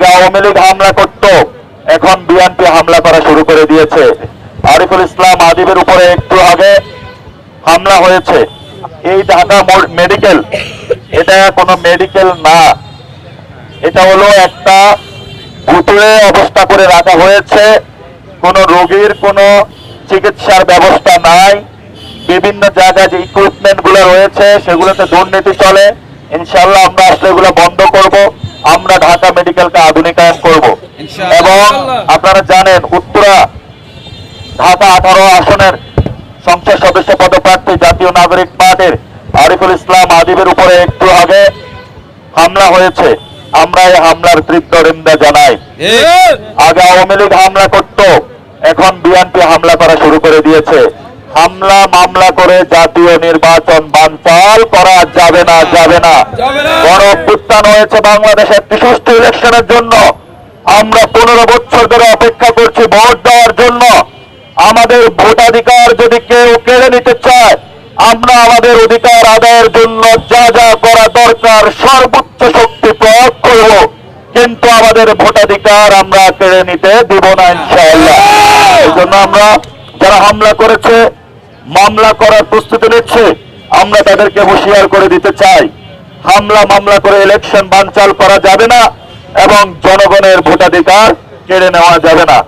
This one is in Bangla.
আগে আওয়ামী লীগ হামলা করত, এখন বিএনপি হামলা করা শুরু করে দিয়েছে। আরিফুল ইসলাম আদিবের উপরে একটু আগে হামলা হয়েছে। এই ঢাকা মেডিকেল, এটা কোনো মেডিকেল না, এটা হলো একটা ভুতুড়ে অবস্থা করে রাখা হয়েছে। কোন রোগীর কোনো চিকিৎসার ব্যবস্থা নাই। বিভিন্ন জায়গায় যে ইকুইপমেন্ট গুলো রয়েছে সেগুলোতে দুর্নীতি চলে। ইনশাআল্লাহ আমরা আসলে এগুলো বন্ধ করব। আমরা ঢাকা মেডিকেলকে আধুনিকায়ন করব এবং আপনারা জানেন উত্তরা ঢাকা 18 আসনের সংসদ সদস্য পদপ্রার্থী জাতীয় নাগরিক পার্টির আরিফুল ইসলাম আদিবের উপরে একটু আগে হামলা হয়েছে। আমরা এই হামলার তীব্র নিন্দা জানাই। আগে আওয়ামী লীগ হামলা করত, এখন বিএনপি হামলা করা শুরু করে দিয়েছে। হামলা মামলা করে জাতীয় নির্বাচন বানচাল করা যাবে না, যাবে না। বড় অভ্যুত্থান হয়েছে বাংলাদেশে একটি সুষ্ঠু ইলেকশনের জন্য। আমরা 15 বছর ধরে অপেক্ষা করছি ভোট দেওয়ার জন্য। আমাদের ভোটাধিকার যদি কেউ কেড়ে নিতে চায়, আমরা আমাদের অধিকার আদায়ের জন্য যা যা করা দরকার সর্বোচ্চ শক্তি প্রয়োগ করব, কিন্তু আমাদের ভোটাধিকার আমরা কেড়ে নিতে দিব না ইনশাআল্লাহ। এই জন্য আমরা যারা হামলা করেছে, মামলা করার প্রস্তুতি নিচ্ছে, আমরা তাদেরকে হুঁশিয়ার করে দিতে চাই, হামলা মামলা করে ইলেকশন বানচাল করা যাবে না এবং জনগণের ভোটাধিকার কেড়ে নেওয়া যাবে না।